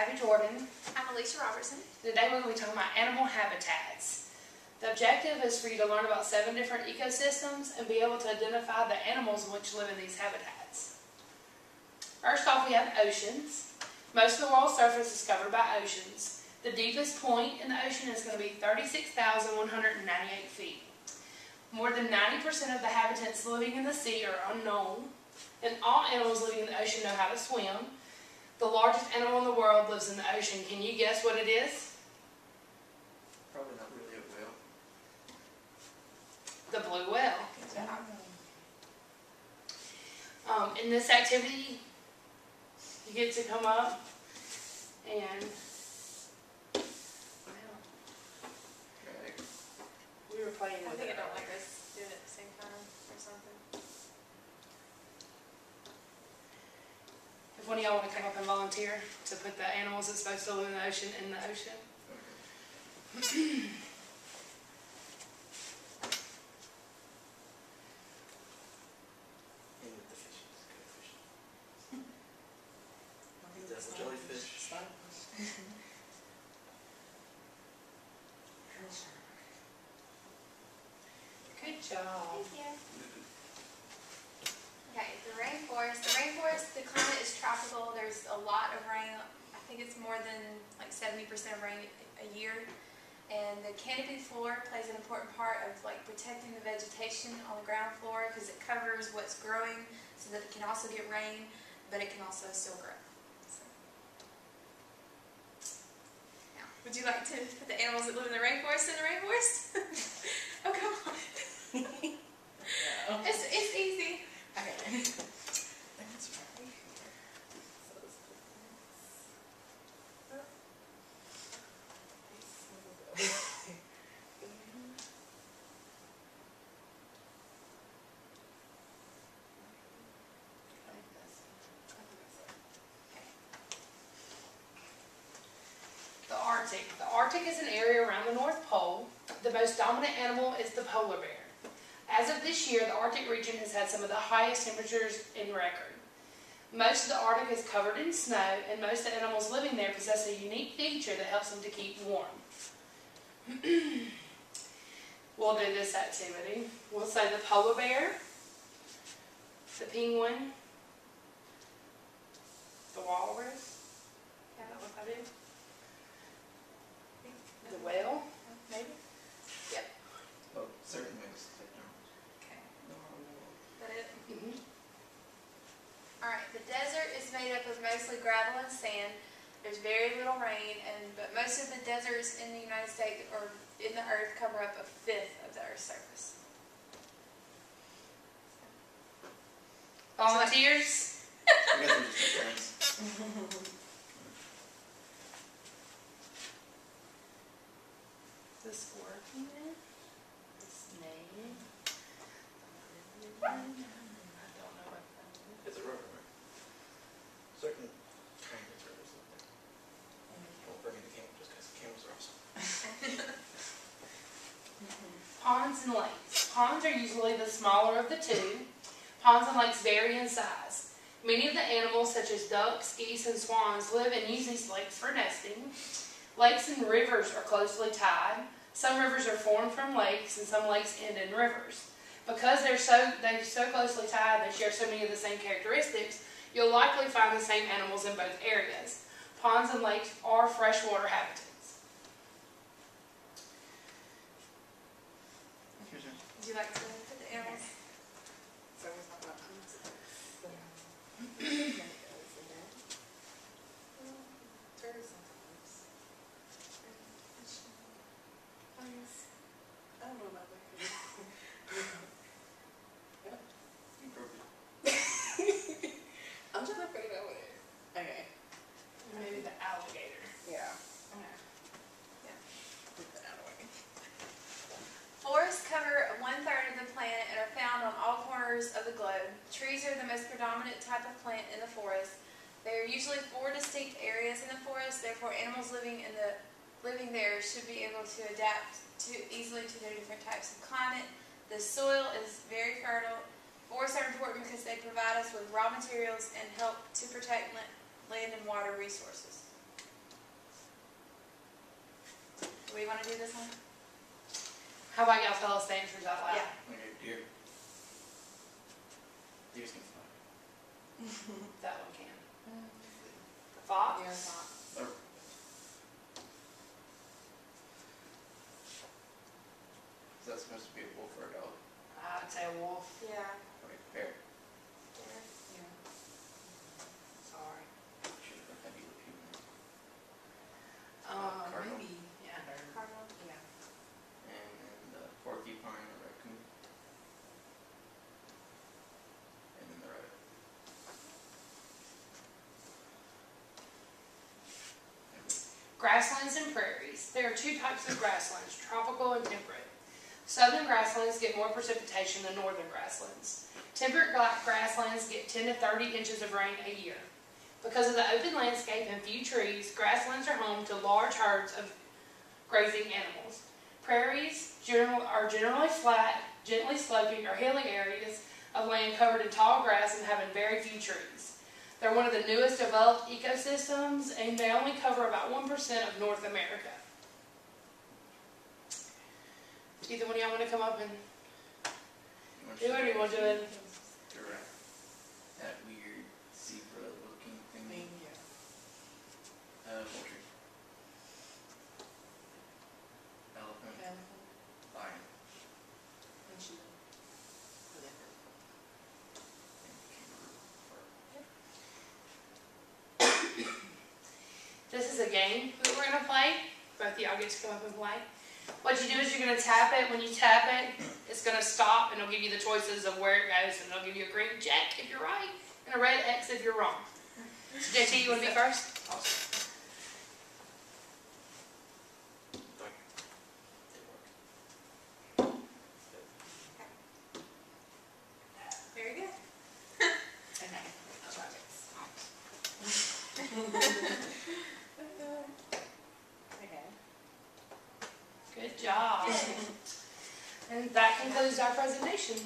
Abby Jordon. I'm Alicia Robertson. Today we're going to be talking about animal habitats. The objective is for you to learn about 7 different ecosystems and be able to identify the animals which live in these habitats. First off, we have oceans. Most of the world's surface is covered by oceans. The deepest point in the ocean is going to be 36,198 feet. More than 90% of the inhabitants living in the sea are unknown, and all animals living in the ocean know how to swim. The largest animal in the world lives in the ocean. Can you guess what it is? Probably not really a whale. The blue whale. Good job. In this activity, you get to come up and, well, Right. we were playing I with think it I don't earlier. like us doing it at the same time or something. If one of y'all want to come up and volunteer to put the animals that's supposed to live in the ocean in the ocean. And with the fishes, good fish. That's the jellyfish. Good job. Thank you. Okay, the rainforest. The rainforest, the climate is tropical. There's a lot of rain. I think it's more than like 70% of rain a year. And the canopy floor plays an important part of like protecting the vegetation on the ground floor because it covers what's growing so that it can also get rain, but it can also still grow. So. Now, would you like to put the animals that live in the rainforest in the rainforest? Oh, come on. It's easy. Okay. That's right. The Arctic. The Arctic is an area around the North Pole. The most dominant animal is the polar bear. As of this year, the Arctic region has had some of the highest temperatures in record. Most of the Arctic is covered in snow, and most of the animals living there possess a unique feature that helps them to keep warm. We'll do this activity. We'll say the polar bear, the penguin, the walrus. Yeah, that what that is? The whale, maybe? Yep. Oh, certain ways. Okay. No. Is that it? Mm-hmm. Alright, the desert is made up of mostly gravel and sand. There's very little rain, but most of the deserts in the United States or in the earth cover up 1/5 of the earth's surface. Volunteers? I guess we're just friends. This working? This name? I don't know what that is. It's a river, right? Certain kind of rivers up there. Don't bring in the camel just because camels are awesome. Ponds and lakes. Ponds are usually the smaller of the two. Ponds and lakes vary in size. Many of the animals, such as ducks, geese, and swans, live and use these lakes for nesting. Lakes and rivers are closely tied. Some rivers are formed from lakes, and some lakes end in rivers. Because they're so closely tied, they share so many of the same characteristics, you'll likely find the same animals in both areas. Ponds and lakes are freshwater habitats. Your turn. Would you like to put the animals? So we're talking about I don't know about that. You broke it. I'm trying to figure out what it is. Okay. Maybe the alligator. Yeah. Yeah. Put that out of the way. Forests cover 1/3 of the planet and are found on all corners of the globe. Trees are the most predominant type of plant in the forest. There are usually 4 distinct areas in the forest, therefore animals living there should be able to adapt easily to their different types of climate. The soil is very fertile. Forests are important because they provide us with raw materials and help to protect land and water resources. wanna do this one? How about y'all tell us the answers out loud? Yeah. Okay, deer. Deers can fly. That one can. The fox? Deer fox. Or, is that supposed to be a wolf or a dog? I'd say a wolf. Yeah. Okay, bear. Yeah. Sorry. Should have put that either human. Um, Cardinal. maybe. Yeah. Cardinal. Yeah. And then the porcupine or raccoon. And then the rabbit. Grasslands and prairies. There are two types of grasslands, tropical and temperate. Southern grasslands get more precipitation than northern grasslands. Temperate grasslands get 10 to 30 inches of rain a year. Because of the open landscape and few trees, grasslands are home to large herds of grazing animals. Prairies are generally flat, gently sloping, or hilly areas of land covered in tall grass and having very few trees. They're one of the newest developed ecosystems, and they only cover about 1% of North America. Either one of y'all want to come up and do it, or you want to do it? Giraffe. That weird zebra looking thing. Yeah. Poultry. Elephant. Elephant. Lion. And sheep. Whatever. And kangaroo. This is a game that we're going to play. Both of y'all get to come up and play. What you do is you're going to tap it. When you tap it, it's going to stop, and it'll give you the choices of where it goes, and it'll give you a green check if you're right, and a red X if you're wrong. So JT, you want to be first? Awesome. Very good. Okay. I'll try Okay. Good job. And that concludes our presentation.